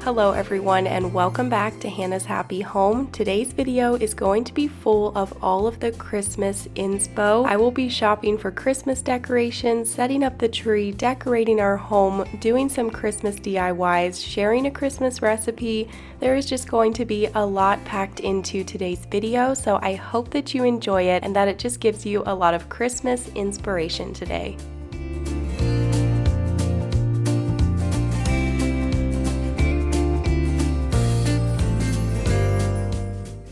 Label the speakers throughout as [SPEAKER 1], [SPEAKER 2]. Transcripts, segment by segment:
[SPEAKER 1] Hello everyone and welcome back to Hannah's Happy Home. Today's video is going to be full of all of the Christmas inspo. I will be shopping for Christmas decorations, setting up the tree, decorating our home, doing some Christmas DIYs, sharing a Christmas recipe. There is just going to be a lot packed into today's video, so I hope that you enjoy it and that it just gives you a lot of Christmas inspiration today.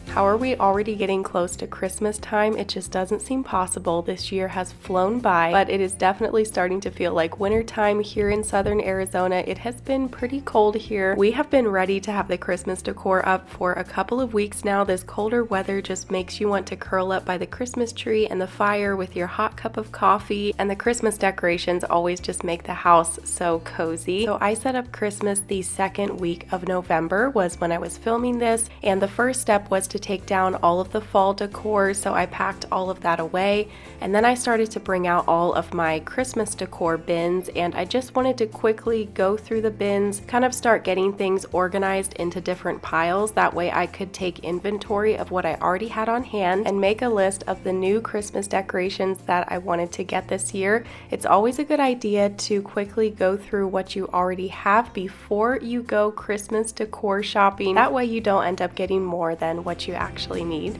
[SPEAKER 1] How are we already getting close to Christmas time? It just doesn't seem possible. This year has flown by, but it is definitely starting to feel like winter time here in southern Arizona. It has been pretty cold here. We have been ready to have the Christmas decor up for a couple of weeks now. This colder weather just makes you want to curl up by the Christmas tree and the fire with your hot cup of coffee, and the Christmas decorations always just make the house so cozy. So I set up Christmas the second week of November was when I was filming this, and the first step was to take down all of the fall decor, so I packed all of that away, and then I started to bring out all of my Christmas decor bins, and I just wanted to quickly go through the bins, kind of start getting things organized into different piles. That way I could take inventory of what I already had on hand and make a list of the new Christmas decorations that I wanted to get this year. It's always a good idea to quickly go through what you already have before you go Christmas decor shopping. That way you don't end up getting more than what you actually need.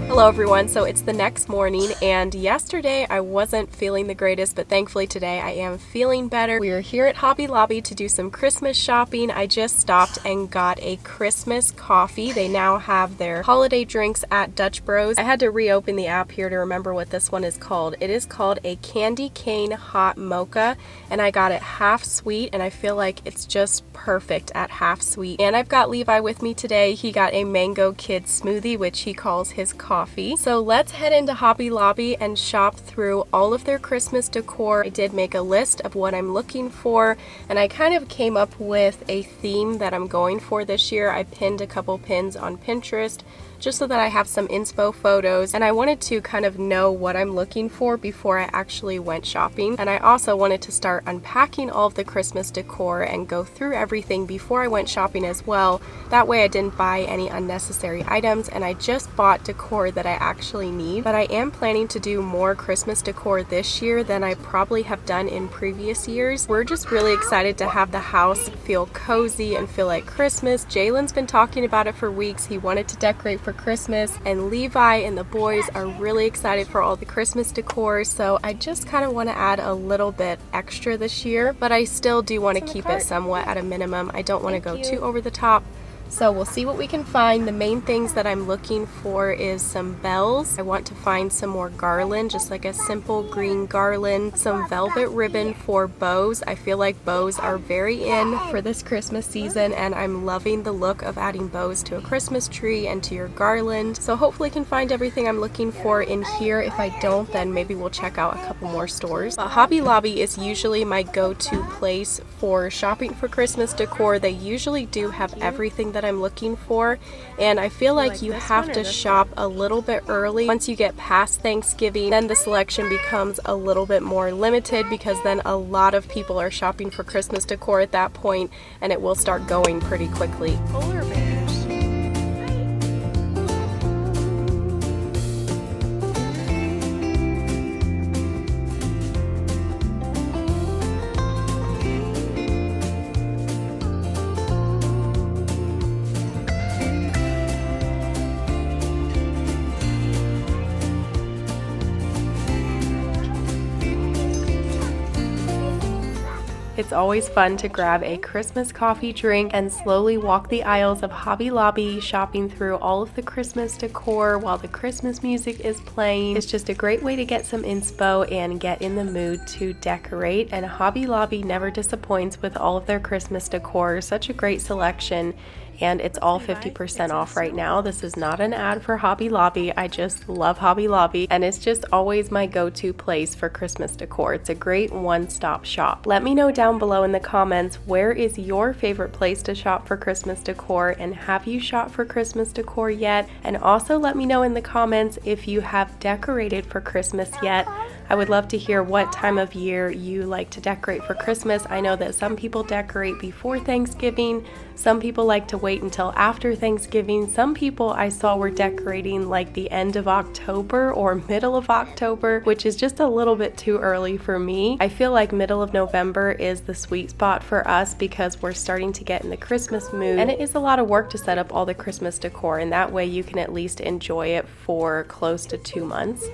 [SPEAKER 1] Hello everyone, so it's the next morning, and yesterday I wasn't feeling the greatest, but thankfully today I am feeling better. We are here at Hobby Lobby to do some Christmas shopping. I just stopped and got a Christmas coffee. They now have their holiday drinks at Dutch Bros. I had to reopen the app here to remember what this one is called. It is called a candy cane hot mocha, and I got it half sweet, and I feel like it's just perfect at half sweet. And I've got Levi with me today. He got a mango kid smoothie, which he calls his coffee. So let's head into Hobby Lobby and shop through all of their Christmas decor. I did make a list of what I'm looking for, and I kind of came up with a theme that I'm going for this year. I pinned a couple pins on Pinterest just so that I have some inspo photos, and I wanted to kind of know what I'm looking for before I actually went shopping. And I also wanted to start unpacking all of the Christmas decor and go through everything before I went shopping as well. That way I didn't buy any unnecessary items, and I just bought decor that I actually need. But I am planning to do more Christmas decor this year than I probably have done in previous years. We're just really excited to have the house feel cozy and feel like Christmas. Jalen's been talking about it for weeks. He wanted to decorate for Christmas, and Levi and the boys are really excited for all the Christmas decor, so I just kind of want to add a little bit extra this year, but I still do want to keep it somewhat at a minimum. I don't want to go too over the top. So we'll see what we can find. The main things that I'm looking for is some bells. I want to find some more garland, just like a simple green garland, some velvet ribbon for bows. I feel like bows are very in for this Christmas season, and I'm loving the look of adding bows to a Christmas tree and to your garland. So hopefully I can find everything I'm looking for in here. If I don't, then maybe we'll check out a couple more stores. But Hobby Lobby is usually my go-to place for shopping for Christmas decor. They usually do have everything that I'm looking for, and I feel like you have to shop a little bit early. Once you get past Thanksgiving, then the selection becomes a little bit more limited, because then a lot of people are shopping for Christmas decor at that point, and it will start going pretty quickly. Polar bears. It's always fun to grab a Christmas coffee drink and slowly walk the aisles of Hobby Lobby, shopping through all of the Christmas decor while the Christmas music is playing. It's just a great way to get some inspo and get in the mood to decorate, and Hobby Lobby never disappoints with all of their Christmas decor. Such a great selection. and it's all 50% off right now. This is not an ad for Hobby Lobby. I just love Hobby Lobby, and it's just always my go-to place for Christmas decor. It's a great one-stop shop. Let me know down below in the comments, where is your favorite place to shop for Christmas decor, and have you shopped for Christmas decor yet? And also let me know in the comments if you have decorated for Christmas yet. I would love to hear what time of year you like to decorate for Christmas. I know that some people decorate before Thanksgiving, some people like to wait until after Thanksgiving, some people I saw were decorating like the end of October or middle of October, which is just a little bit too early for me. I feel like middle of November is the sweet spot for us because we're starting to get in the Christmas mood, and it is a lot of work to set up all the Christmas decor, and that way you can at least enjoy it for close to 2 months.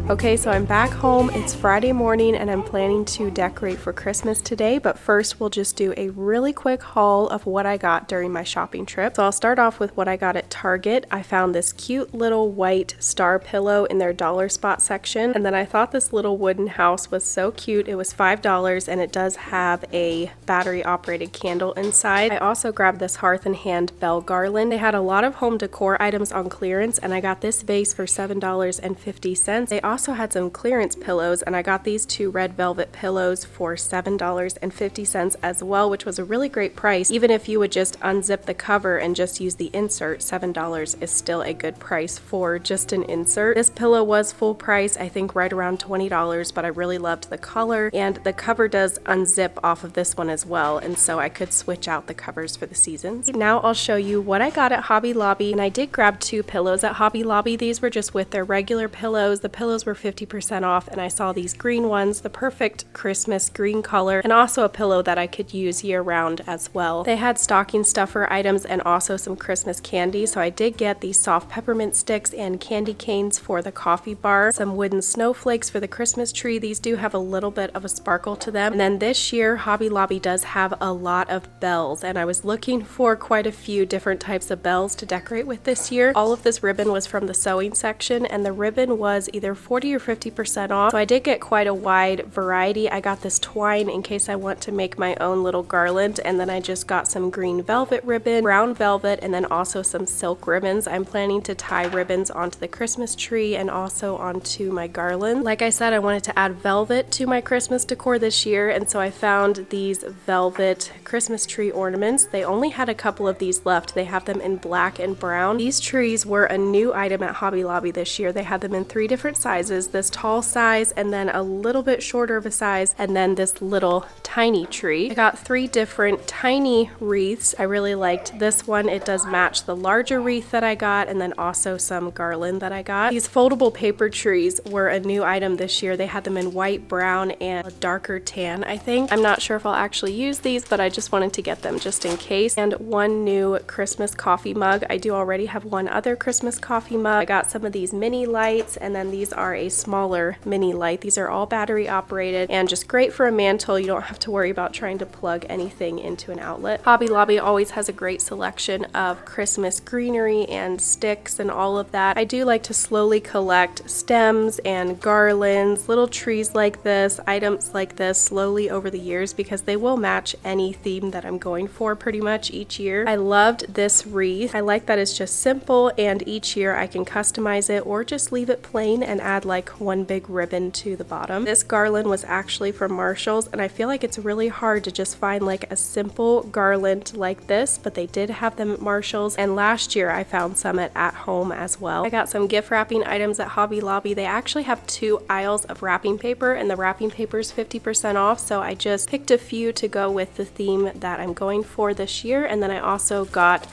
[SPEAKER 1] Okay, so I'm back home. It's Friday morning and I'm planning to decorate for Christmas today, but first we'll just do a really quick haul of what I got during my shopping trip. So I'll start off with what I got at Target. I found this cute little white star pillow in their dollar spot section, and then I thought this little wooden house was so cute. It was $5 and it does have a battery operated candle inside. I also grabbed this hearth and hand bell garland. They had a lot of home decor items on clearance, and I got this vase for $7.50. They also had some clearance pillows, and I got these 2 red velvet pillows for $7.50 as well, which was a really great price. Even if you would just unzip the cover and just use the insert, $7 is still a good price for just an insert. This pillow was full price, I think right around $20, but I really loved the color, and the cover does unzip off of this one as well, and so I could switch out the covers for the seasons. Now I'll show you what I got at Hobby Lobby, and I did grab 2 pillows at Hobby Lobby. These were just with their regular pillows. The pillows were 50% off, and I saw these green ones, the perfect Christmas green color, and also a pillow that I could use year round as well. They had stocking stuffer items and also some Christmas candy, so I did get these soft peppermint sticks and candy canes for the coffee bar, some wooden snowflakes for the Christmas tree. These do have a little bit of a sparkle to them. And then this year Hobby Lobby does have a lot of bells, and I was looking for quite a few different types of bells to decorate with this year. All of this ribbon was from the sewing section, and the ribbon was either 40 or 50% off, so I did get quite a wide variety. I got this twine in case I want to make my own little garland, and then I just got some green velvet ribbon, brown velvet, and then also some silk ribbons. I'm planning to tie ribbons onto the Christmas tree and also onto my garland. Like I said, I wanted to add velvet to my Christmas decor this year, and so I found these velvet Christmas tree ornaments. They only had a couple of these left. They have them in black and brown. These trees were a new item at Hobby Lobby this year. They had them in 3 different sizes. This tall size, and then a little bit shorter of a size, and then this little tiny tree. I got 3 different tiny wreaths. I really liked this one. It does match the larger wreath that I got, and then also some garland that I got. These foldable paper trees were a new item this year. They had them in white, brown, and a darker tan, I think. I'm not sure if I'll actually use these, but I just wanted to get them just in case. And 1 new Christmas coffee mug. I do already have 1 other Christmas coffee mug. I got some of these mini lights, and then these are a smaller mini light. These are all battery operated and just great for a mantle. You don't have to worry about trying to plug anything into an outlet. Hobby Lobby always has a great selection of Christmas greenery and sticks and all of that. I do like to slowly collect stems and garlands, little trees like this, items like this slowly over the years because they will match any theme that I'm going for pretty much each year. I loved this wreath. I like that it's just simple, and each year I can customize it or just leave it plain and add like 1 big ribbon to the bottom. This garland was actually from Marshall's, and I feel like it's really hard to just find like a simple garland like this, but they did have them at Marshall's, and last year I found some at home as well. I got some gift wrapping items at Hobby Lobby. They actually have 2 aisles of wrapping paper, and the wrapping paper is 50% off, so I just picked a few to go with the theme that I'm going for this year. And then I also got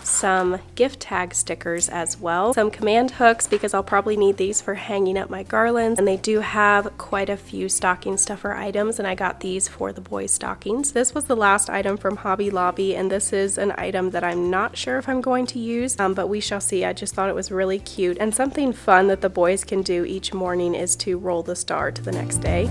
[SPEAKER 1] some gift tag stickers as well, some command hooks because I'll probably need these for hanging up my garlands, and they do have quite a few stocking stuffer items, and I got these for the boys' stockings. This was the last item from Hobby Lobby, and this is an item that I'm not sure if I'm going to use, but we shall see. I just thought it was really cute, and something fun that the boys can do each morning is to roll the star to the next day.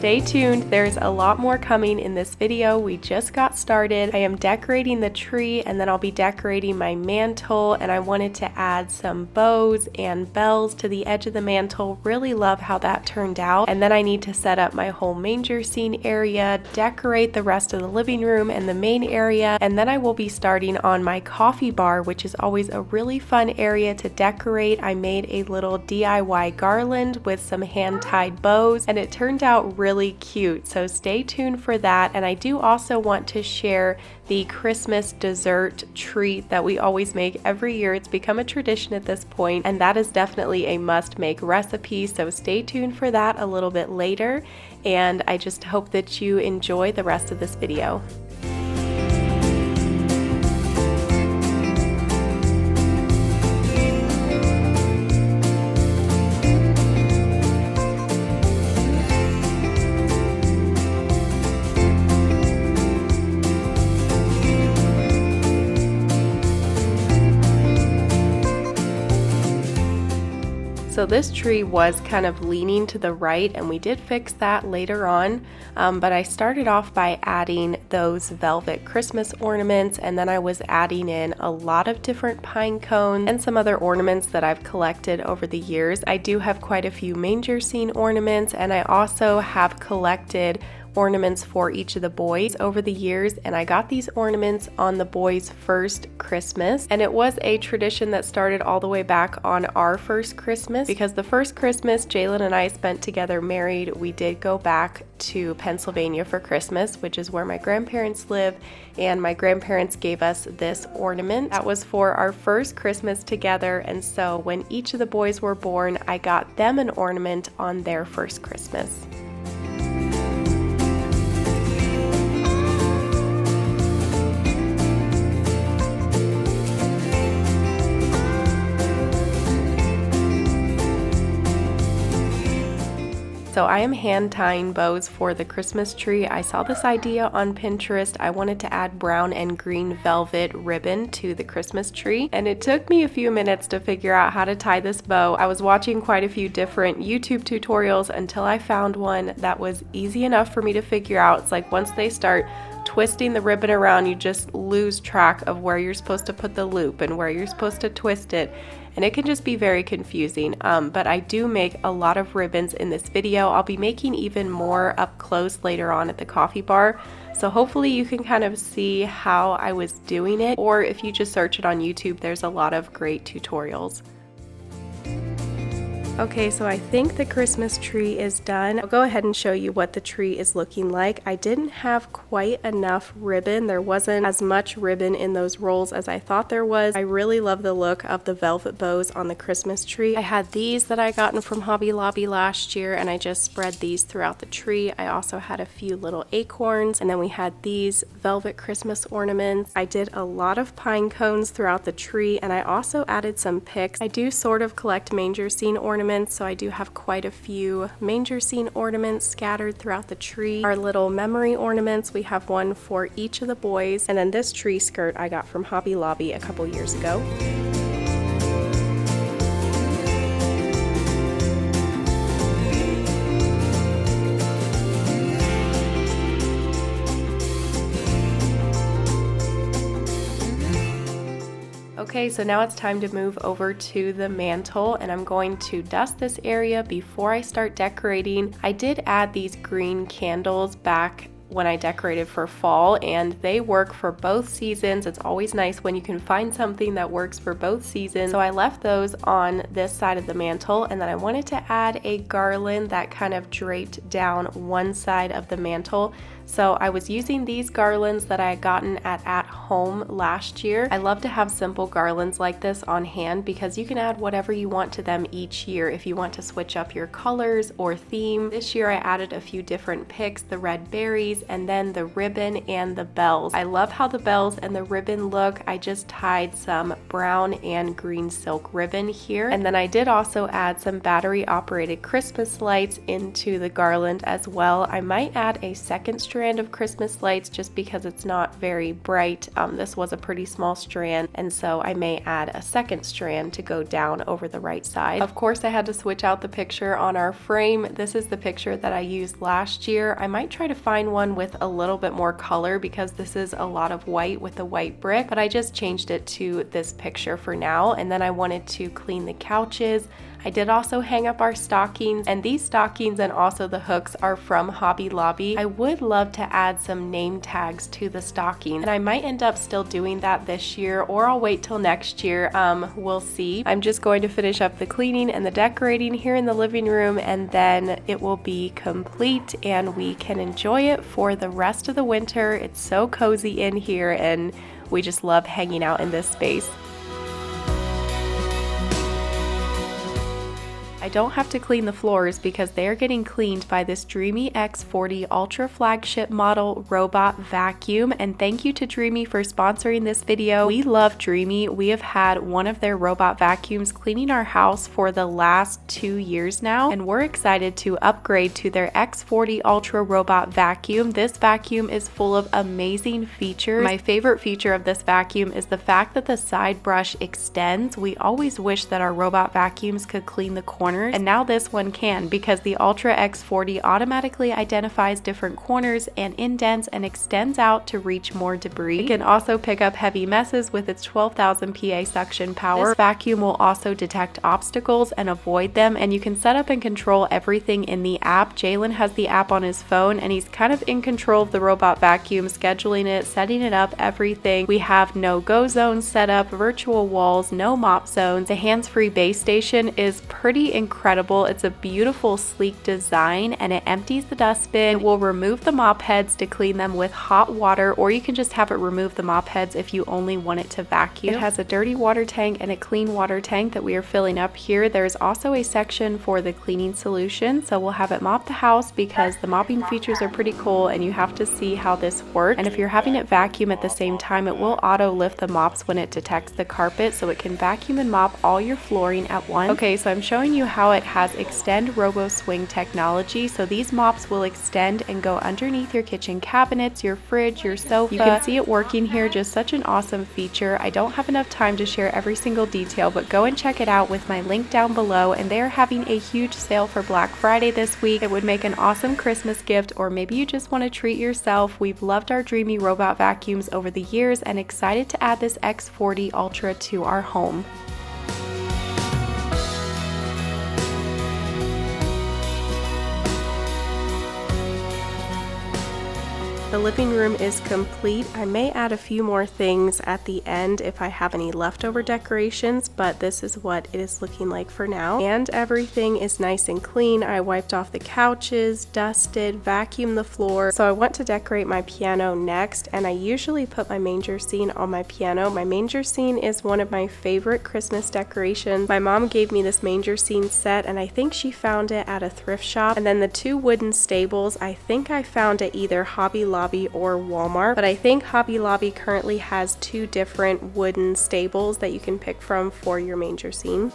[SPEAKER 1] stay tuned. There's a lot more coming in this video. We just got started. I am decorating the tree, and then I'll be decorating my mantle, and I wanted to add some bows and bells to the edge of the mantle. Really love how that turned out. And then I need to set up my whole manger scene area, decorate the rest of the living room and the main area, and then I will be starting on my coffee bar, which is always a really fun area to decorate. I made a little DIY garland with some hand-tied bows, and it turned out really cute, so stay tuned for that. And I do also want to share the Christmas dessert treat that we always make every year. It's become a tradition at this point, and that is definitely a must-make recipe, so stay tuned for that a little bit later, and I just hope that you enjoy the rest of this video. So this tree was kind of leaning to the right, and we did fix that later on, but I started off by adding those velvet Christmas ornaments, and then I was adding in a lot of different pine cones and some other ornaments that I've collected over the years. I do have quite a few manger scene ornaments, and I also have collected ornaments for each of the boys over the years, and I got these ornaments on the boys' first Christmas, and it was a tradition that started all the way back on our first Christmas, because the first Christmas Jalen and I spent together married, we did go back to Pennsylvania for Christmas, which is where my grandparents live, and my grandparents gave us this ornament. That was for our first Christmas together, and so when each of the boys were born, I got them an ornament on their first Christmas. So I am hand tying bows for the Christmas tree. I saw this idea on Pinterest. I wanted to add brown and green velvet ribbon to the Christmas tree, and it took me a few minutes to figure out how to tie this bow. I was watching quite a few different YouTube tutorials until I found one that was easy enough for me to figure out. It's like once they start twisting the ribbon around, you just lose track of where you're supposed to put the loop and where you're supposed to twist it, and it can just be very confusing. But I do make a lot of ribbons in this video. I'll be making even more up close later on at the coffee bar, so hopefully you can kind of see how I was doing it, or if you just search it on YouTube, there's a lot of great tutorials. Okay, so I think the Christmas tree is done. I'll go ahead and show you what the tree is looking like. I didn't have quite enough ribbon. There wasn't as much ribbon in those rolls as I thought there was. I really love the look of the velvet bows on the Christmas tree. I had these that I gotten from Hobby Lobby last year, and I just spread these throughout the tree. I also had a few little acorns, and then we had these velvet Christmas ornaments. I did a lot of pine cones throughout the tree, and I also added some picks. I do sort of collect manger scene ornaments, so I do have quite a few manger scene ornaments scattered throughout the tree. Our little memory ornaments, we have one for each of the boys, and then this tree skirt I got from Hobby Lobby a couple years ago. Okay, so now it's time to move over to the mantle, and I'm going to dust this area before I start decorating. I did add these green candles back when I decorated for fall, and they work for both seasons. It's always nice when you can find something that works for both seasons. So I left those on this side of the mantle, and then I wanted to add a garland that kind of draped down one side of the mantle. So I was using these garlands that I had gotten at home last year. I love to have simple garlands like this on hand because you can add whatever you want to them each year if you want to switch up your colors or theme. This year I added a few different picks, the red berries, and then the ribbon and the bells. I love how the bells and the ribbon look. I just tied some brown and green silk ribbon here, and then I did also add some battery operated Christmas lights into the garland as well. I might add a second strand of Christmas lights just because it's not very bright this was a pretty small strand, and so I may add a second strand to go down over the right side. Of course, I had to switch out the picture on our frame. This is the picture that I used last year. I might try to find one with a little bit more color because this is a lot of white with the white brick, but I just changed it to this picture for now. And then I wanted to clean the couches. I did also hang up our stockings, and these stockings and also the hooks are from Hobby Lobby. I would love to add some name tags to the stockings, and I might end up still doing that this year, or I'll wait till next year. We'll see. I'm just going to finish up the cleaning and the decorating here in the living room, and then it will be complete and we can enjoy it for the rest of the winter. It's so cozy in here and we just love hanging out in this space. I don't have to clean the floors because they are getting cleaned by this Dreamy X40 Ultra Flagship Model Robot Vacuum, and thank you to Dreamy for sponsoring this video. We love Dreamy. We have had one of their robot vacuums cleaning our house for the last 2 years now, and we're excited to upgrade to their X40 Ultra Robot Vacuum. This vacuum is full of amazing features. My favorite feature of this vacuum is the fact that the side brush extends. We always wish that our robot vacuums could clean the corners, and now this one can, because the Ultra X40 automatically identifies different corners and indents and extends out to reach more debris. It can also pick up heavy messes with its 12,000 PA suction power. This vacuum will also detect obstacles and avoid them, and you can set up and control everything in the app. Jalen has the app on his phone and he's kind of in control of the robot vacuum, scheduling it, setting it up, everything. We have no-go zones set up, virtual walls, no mop zones. The hands-free base station is pretty incredible. It's a beautiful, sleek design, and it empties the dustbin. It will remove the mop heads to clean them with hot water, or you can just have it remove the mop heads if you only want it to vacuum. It has a dirty water tank and a clean water tank that we are filling up here. There's also a section for the cleaning solution, so we'll have it mop the house because the mopping features are pretty cool and you have to see how this works. And if you're having it vacuum at the same time, it will auto lift the mops when it detects the carpet, so it can vacuum and mop all your flooring at once. Okay, so I'm showing you how it has extend robo swing technology. So these mops will extend and go underneath your kitchen cabinets, your fridge, your sofa. You can see it working here. Just such an awesome feature. I don't have enough time to share every single detail, but go and check it out with my link down below. And they are having a huge sale for Black Friday this week. It would make an awesome Christmas gift, or maybe you just want to treat yourself. We've loved our Dreamy robot vacuums over the years and excited to add this X40 Ultra to our home. The living room is complete. I may add a few more things at the end if I have any leftover decorations, but this is what it is looking like for now. And everything is nice and clean. I wiped off the couches, dusted, vacuumed the floor. So I want to decorate my piano next, and I usually put my manger scene on my piano. My manger scene is one of my favorite Christmas decorations. My mom gave me this manger scene set, and I think she found it at a thrift shop. And then the two wooden stables, I think I found at either Hobby Lobby or Walmart, but I think Hobby Lobby currently has 2 different wooden stables that you can pick from for your manger scene.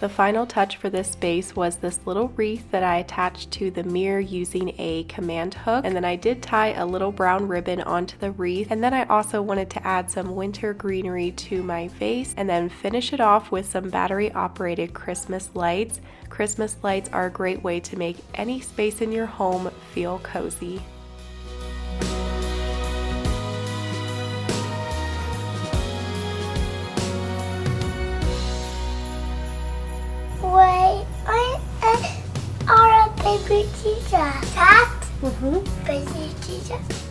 [SPEAKER 1] The final touch for this space was this little wreath that I attached to the mirror using a command hook, and then I did tie a little brown ribbon onto the wreath, and then I also wanted to add some winter greenery to my vase and then finish it off with some battery operated Christmas lights. Christmas lights are a great way to make any space in your home feel cozy.
[SPEAKER 2] Wait, I are a baby Jesus. That? Baby Jesus.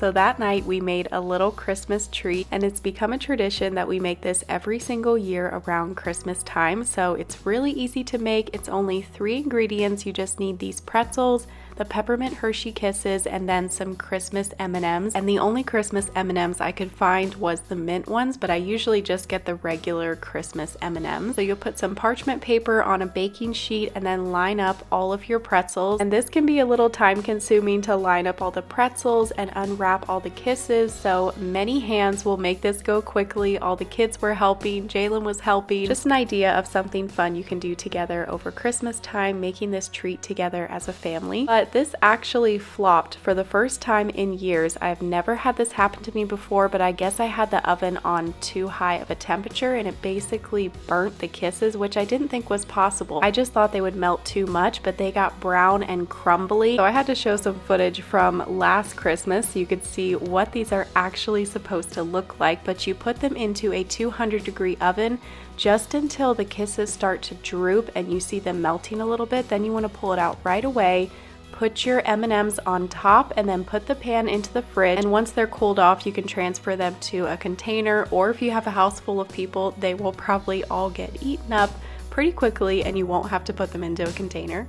[SPEAKER 1] So that night we made a little Christmas treat, and it's become a tradition that we make this every single year around Christmas time. So it's really easy to make. It's only 3 ingredients. You just need these pretzels, the peppermint Hershey Kisses, and then some Christmas M+ms. And the only Christmas M+ms I could find was the mint ones, but I usually just get the regular Christmas M+ms. So you'll put some parchment paper on a baking sheet and then line up all of your pretzels. And this can be a little time consuming to line up all the pretzels and unwrap all the kisses. So many hands will make this go quickly. All the kids were helping, Jalen was helping. Just an idea of something fun you can do together over Christmas time, making this treat together as a family. But this actually flopped for the first time in years. I've never had this happen to me before, but I guess I had the oven on too high of a temperature and it basically burnt the kisses, which I didn't think was possible. I just thought they would melt too much, but they got brown and crumbly. So I had to show some footage from last Christmas so you could see what these are actually supposed to look like. But you put them into a 200-degree oven just until the kisses start to droop and you see them melting a little bit. Then you want to pull it out right away. Put your M+ms on top and then put the pan into the fridge, and once they're cooled off you can transfer them to a container, or if you have a house full of people they will probably all get eaten up pretty quickly and you won't have to put them into a container.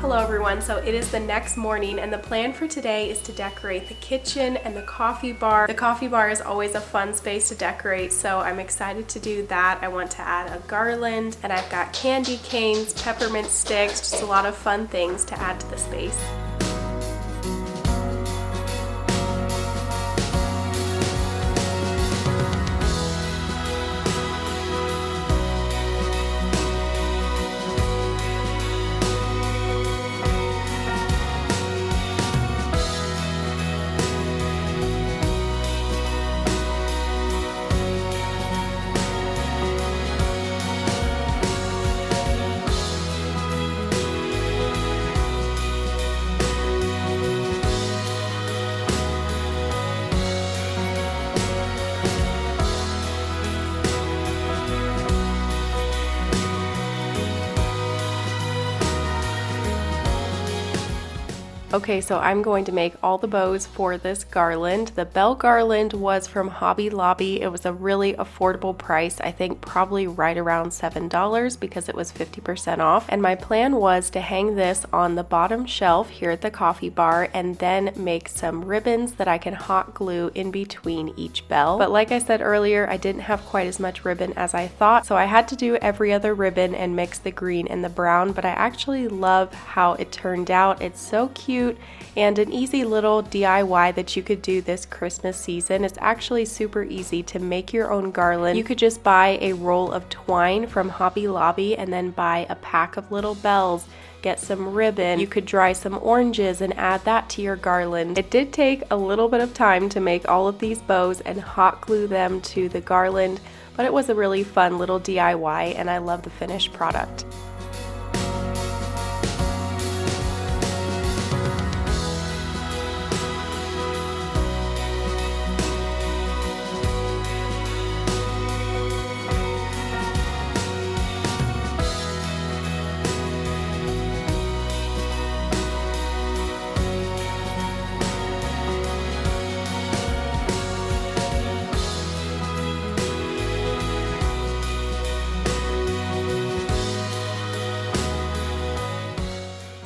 [SPEAKER 1] Hello everyone, so it is the next morning and the plan for today is to decorate the kitchen and the coffee bar. The coffee bar is always a fun space to decorate, so I'm excited to do that. I want to add a garland and I've got candy canes, peppermint sticks, just a lot of fun things to add to the space. Okay, so I'm going to make all the bows for this garland. The bell garland was from Hobby Lobby. It was a really affordable price, I think probably right around $7 because it was 50% off. And my plan was to hang this on the bottom shelf here at the coffee bar and then make some ribbons that I can hot glue in between each bell. But like I said earlier, I didn't have quite as much ribbon as I thought, so I had to do every other ribbon and mix the green and the brown, but I actually love how it turned out. It's so cute and an easy little DIY that you could do this Christmas season. It's actually super easy to make your own garland. You could just buy a roll of twine from Hobby Lobby and then buy a pack of little bells, get some ribbon. You could dry some oranges and add that to your garland. It did take a little bit of time to make all of these bows and hot glue them to the garland, but it was a really fun little DIY and I love the finished product.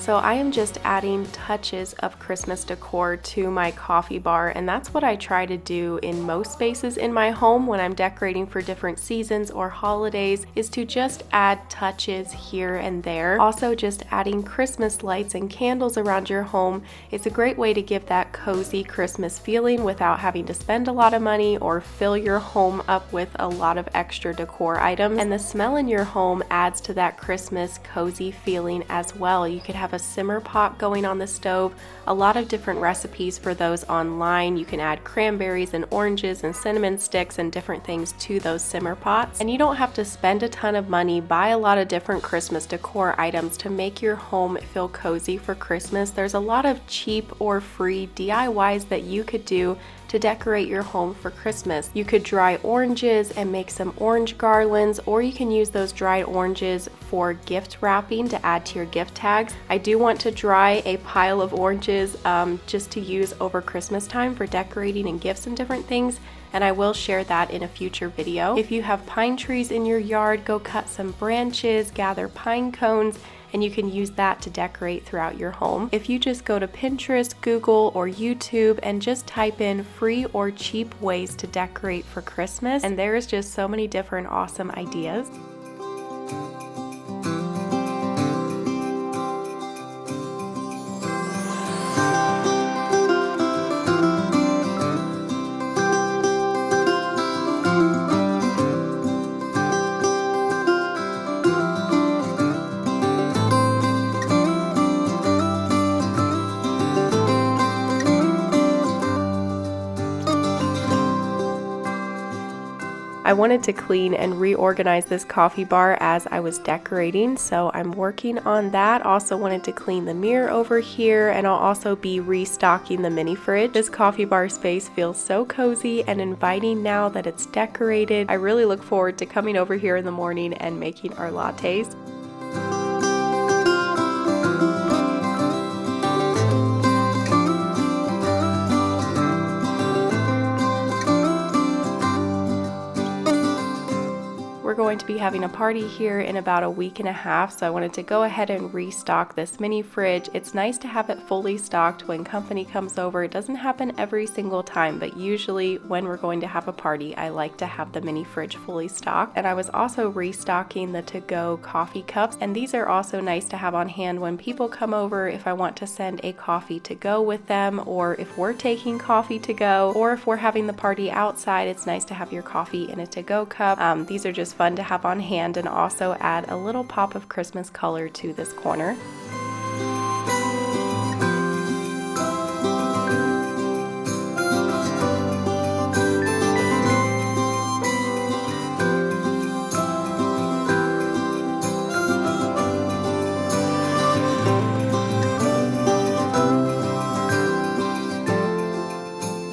[SPEAKER 1] So I am just adding touches of Christmas decor to my coffee bar, and that's what I try to do in most spaces in my home when I'm decorating for different seasons or holidays, is to just add touches here and there. Also, just adding Christmas lights and candles around your home is a great way to give that cozy Christmas feeling without having to spend a lot of money or fill your home up with a lot of extra decor items. And the smell in your home adds to that Christmas cozy feeling as well. You could have a simmer pot going on the stove, a lot of different recipes for those online. You can add cranberries and oranges and cinnamon sticks and different things to those simmer pots. And you don't have to spend a ton of money, buy a lot of different Christmas decor items to make your home feel cozy for Christmas. There's a lot of cheap or free DIYs that you could do to decorate your home for Christmas. You could dry oranges and make some orange garlands, or you can use those dried oranges for gift wrapping to add to your gift tags. I do want to dry a pile of oranges just to use over Christmas time for decorating and gifts and different things, and I will share that in a future video. If you have pine trees in your yard, go cut some branches, gather pine cones, and you can use that to decorate throughout your home. If you just go to Pinterest, Google, or YouTube and just type in free or cheap ways to decorate for Christmas, and there's just so many different awesome ideas. I wanted to clean and reorganize this coffee bar as I was decorating, so I'm working on that. Also wanted to clean the mirror over here, and I'll also be restocking the mini fridge. This coffee bar space feels so cozy and inviting now that it's decorated. I really look forward to coming over here in the morning and making our lattes. We're going to be having a party here in about a week and a half, so I wanted to go ahead and restock this mini fridge. It's nice to have it fully stocked when company comes over. It doesn't happen every single time, but usually when we're going to have a party, I like to have the mini fridge fully stocked. And I was also restocking the to-go coffee cups, and these are also nice to have on hand when people come over if I want to send a coffee to go with them, or if we're taking coffee to go, or if we're having the party outside, it's nice to have your coffee in a to-go cup. These are just fun to have on hand and also add a little pop of Christmas color to this corner.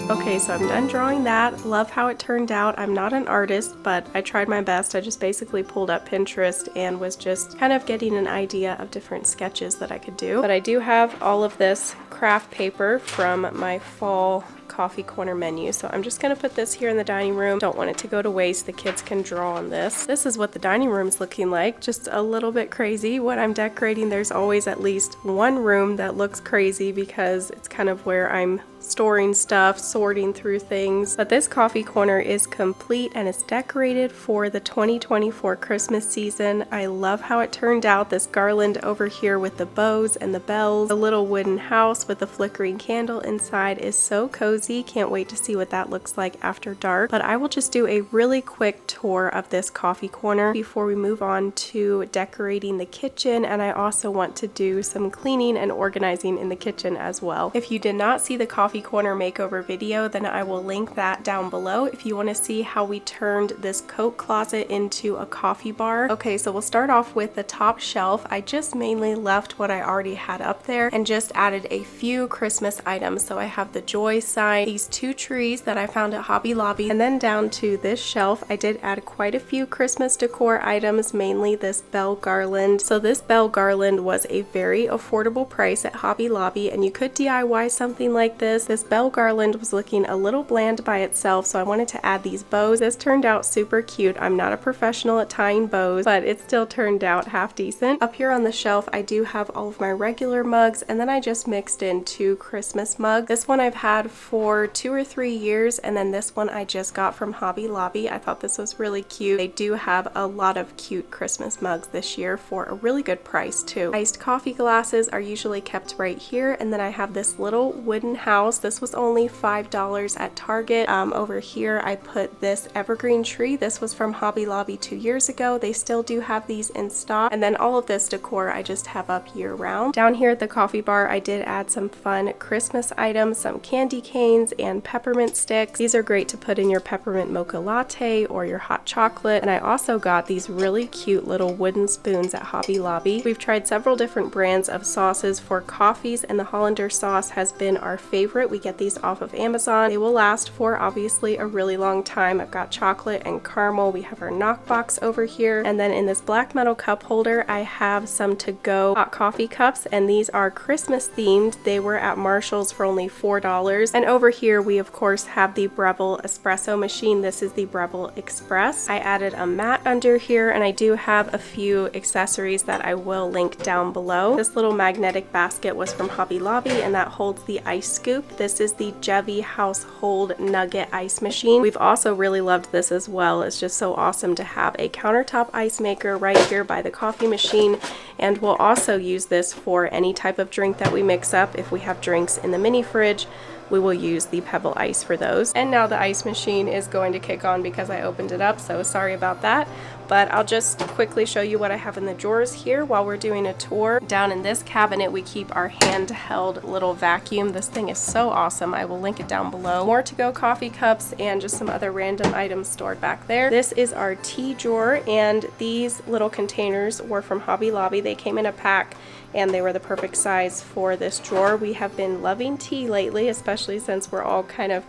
[SPEAKER 1] Okay, so I'm done drawing that. Love how it turned out. I'm not an artist, but I tried my best. I just basically pulled up Pinterest and was just kind of getting an idea of different sketches that I could do. But I do have all of this craft paper from my fall coffee corner menu, so I'm just gonna put this here in the dining room. Don't want it to go to waste. The kids can draw on this. This is what the dining room's looking like, just a little bit crazy. When I'm decorating, there's always at least one room that looks crazy because it's kind of where I'm storing stuff, sorting through things. But this coffee corner is complete and it's decorated for the 2024 Christmas season. I love how it turned out. This garland over here with the bows and the bells, the little wooden house with the flickering candle inside is so cozy. Can't wait to see what that looks like after dark. But I will just do a really quick tour of this coffee corner before we move on to decorating the kitchen, and I also want to do some cleaning and organizing in the kitchen as well. If you did not see the coffee corner makeover video, then I will link that down below if you want to see how we turned this coat closet into a coffee bar. Okay, so we'll start off with the top shelf. I just mainly left what I already had up there and just added a few Christmas items. So I have the joy sign, these two trees that I found at Hobby Lobby, and then down to this shelf I did add quite a few Christmas decor items, mainly this bell garland. So this bell garland was a very affordable price at Hobby Lobby, and you could DIY something like this. This bell garland was looking a little bland by itself, so I wanted to add these bows. This turned out super cute. I'm not a professional at tying bows, but it still turned out half decent. Up here on the shelf I do have all of my regular mugs, and then I just mixed in two Christmas mugs. This one I've had for 2 or 3 years, and then this one I just got from Hobby Lobby. I thought this was really cute. They do have a lot of cute Christmas mugs this year for a really good price too. Iced coffee glasses are usually kept right here, and then I have this little wooden house. This was only $5 at Target. Over here I put this evergreen tree. This was from Hobby Lobby 2 years ago. They still do have these in stock, and then all of this decor I just have up year round. Down here at the coffee bar I did add some fun Christmas items, some candy canes, canes and peppermint sticks. These are great to put in your peppermint mocha latte or your hot chocolate. And I also got these really cute little wooden spoons at Hobby Lobby. We've tried several different brands of sauces for coffees, and the Hollander sauce has been our favorite. We get these off of Amazon. They will last for obviously a really long time. I've got chocolate and caramel. We have our knockbox over here. And then in this black metal cup holder, I have some to-go hot coffee cups, and these are Christmas themed. They were at Marshall's for only $4. And over here we of course have the Breville espresso machine. This is the Breville Express. I added a mat under here, and I do have a few accessories that I will link down below. This little magnetic basket was from Hobby Lobby, and that holds the ice scoop. This is the Jevy Household Nugget Ice Machine. We've also really loved this as well. It's just so awesome to have a countertop ice maker right here by the coffee machine, and we'll also use this for any type of drink that we mix up. If we have drinks in the mini fridge, we will use the Pebble Ice for those. And now the ice machine is going to kick on because I opened it up, so sorry about that. But I'll just quickly show you what I have in the drawers here while we're doing a tour. Down in this cabinet we keep our handheld little vacuum. This thing is so awesome. I will link it down below. More to-go coffee cups and just some other random items stored back there. This is our tea drawer, and these little containers were from Hobby Lobby. They came in a pack and they were the perfect size for this drawer. We have been loving tea lately, especially since we're all kind of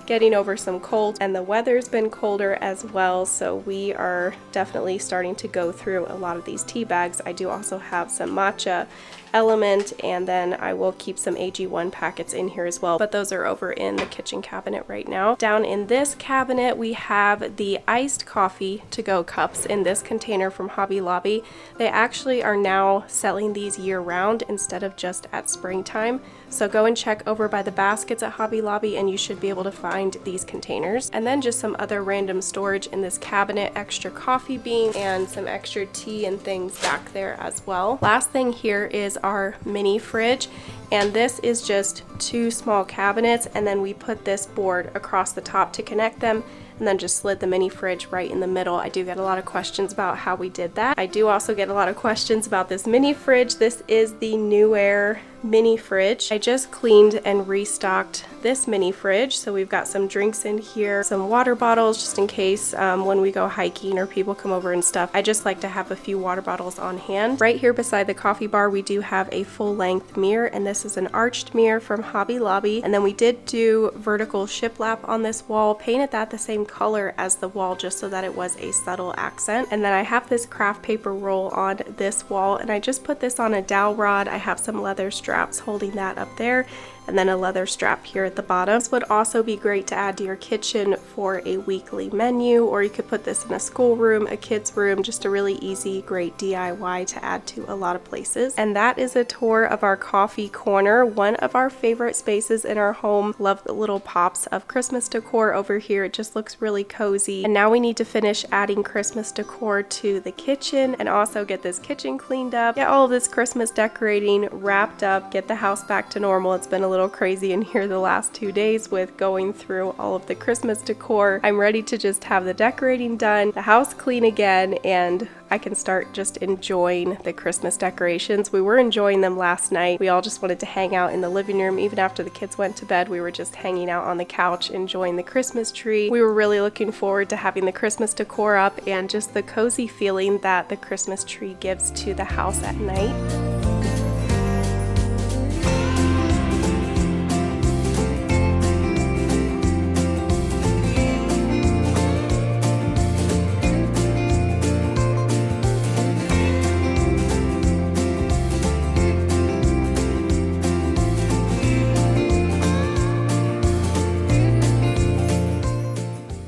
[SPEAKER 1] getting over some colds, and the weather's been colder as well, so we are definitely starting to go through a lot of these tea bags. I do also have some matcha element, and then I will keep some AG1 packets in here as well, but those are over in the kitchen cabinet right now. Down in this cabinet we have the iced coffee to-go cups in this container from Hobby Lobby. They actually are now selling these year-round instead of just at springtime, so go and check over by the baskets at Hobby Lobby and you should be able to find these containers. And then just some other random storage in this cabinet, extra coffee beans and some extra tea and things back there as well. Last thing here is our mini fridge, and this is just two small cabinets, and then we put this board across the top to connect them, and then just slid the mini fridge right in the middle. I do get a lot of questions about how we did that. I do also get a lot of questions about this mini fridge. This is the New Air mini fridge. I just cleaned and restocked this mini fridge, so we've got some drinks in here, some water bottles just in case when we go hiking or people come over and stuff. I just like to have a few water bottles on hand. Right here beside the coffee bar we do have a full-length mirror, and this is an arched mirror from Hobby Lobby, and then we did do vertical shiplap on this wall, painted that the same color as the wall just so that it was a subtle accent. And then I have this craft paper roll on this wall, and I just put this on a dowel rod. I have some leather straps holding that up there, and then a leather strap here at the bottom. This would also be great to add to your kitchen for a weekly menu, or you could put this in a schoolroom, a kid's room, just a really easy, great DIY to add to a lot of places. And that is a tour of our coffee corner, one of our favorite spaces in our home. Love the little pops of Christmas decor over here. It just looks really cozy. And now we need to finish adding Christmas decor to the kitchen and also get this kitchen cleaned up, get all of this Christmas decorating wrapped up, get the house back to normal. It's been a little crazy in here the last 2 days with going through all of the Christmas decor. I'm ready to just have the decorating done, the house clean again, and I can start just enjoying the Christmas decorations. We were enjoying them last night. We all just wanted to hang out in the living room. Even after the kids went to bed, we were just hanging out on the couch enjoying the Christmas tree. We were really looking forward to having the Christmas decor up and just the cozy feeling that the Christmas tree gives to the house at night.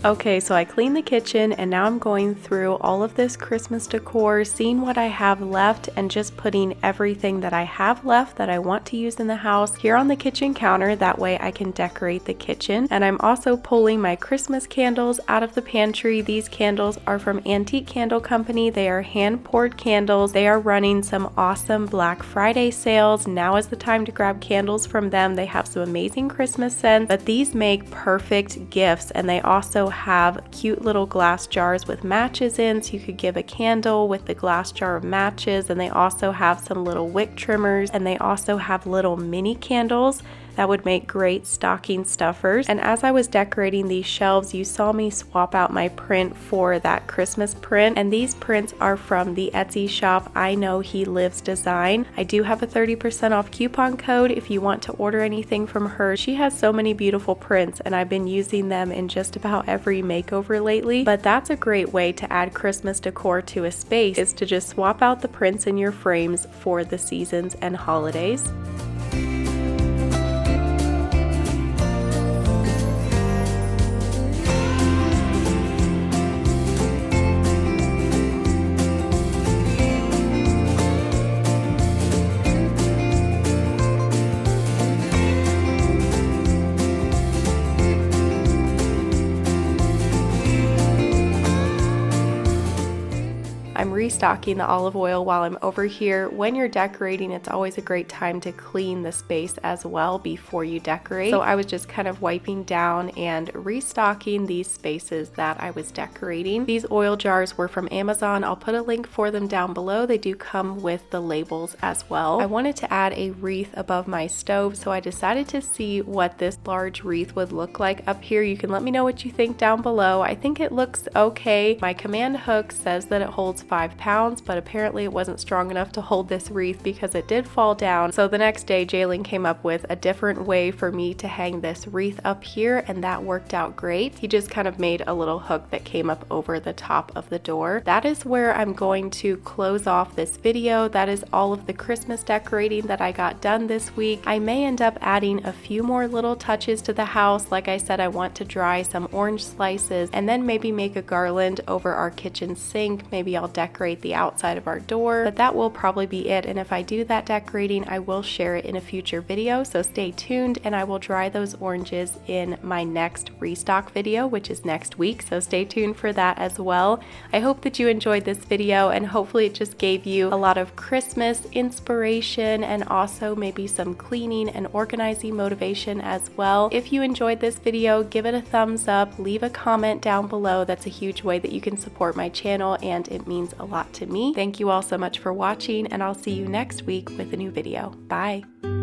[SPEAKER 1] Okay, so I cleaned the kitchen and now I'm going through all of this Christmas decor, seeing what I have left and just putting everything that I have left that I want to use in the house here on the kitchen counter. That way I can decorate the kitchen. And I'm also pulling my Christmas candles out of the pantry. These candles are from Antique Candle Company. They are hand poured candles. They are running some awesome Black Friday sales. Now is the time to grab candles from them. They have some amazing Christmas scents, but these make perfect gifts, and they also have cute little glass jars with matches in, so you could give a candle with the glass jar of matches. And they also have some little wick trimmers, and they also have little mini candles that would make great stocking stuffers. And as I was decorating these shelves, you saw me swap out my print for that Christmas print, and these prints are from the Etsy shop I Know He Lives design. I do have a 30% off coupon code if you want to order anything from her. She has so many beautiful prints, and I've been using them in just about every makeover lately. But that's a great way to add Christmas decor to a space, is to just swap out the prints in your frames for the seasons and holidays. I'm restocking the olive oil while I'm over here. When you're decorating, it's always a great time to clean the space as well before you decorate. So I was just kind of wiping down and restocking these spaces that I was decorating. These oil jars were from Amazon. I'll put a link for them down below. They do come with the labels as well. I wanted to add a wreath above my stove, so I decided to see what this large wreath would look like up here. You can let me know what you think down below. I think it looks okay. My command hook says that it holds 5 pounds, but apparently it wasn't strong enough to hold this wreath because it did fall down. So the next day, Jalen came up with a different way for me to hang this wreath up here, and that worked out great. He just kind of made a little hook that came up over the top of the door. That is where I'm going to close off this video. That is all of the Christmas decorating that I got done this week. I may end up adding a few more little touches to the house. Like I said, I want to dry some orange slices and then maybe make a garland over our kitchen sink. Maybe I'll decorate the outside of our door, but that will probably be it. And if I do that decorating, I will share it in a future video, so stay tuned, and I will dry those oranges in my next restock video, which is next week, so stay tuned for that as well. I hope that you enjoyed this video, and hopefully it just gave you a lot of Christmas inspiration and also maybe some cleaning and organizing motivation as well. If you enjoyed this video, give it a thumbs up, leave a comment down below. That's a huge way that you can support my channel, and it means a lot to me. Thank you all so much for watching, and I'll see you next week with a new video. Bye!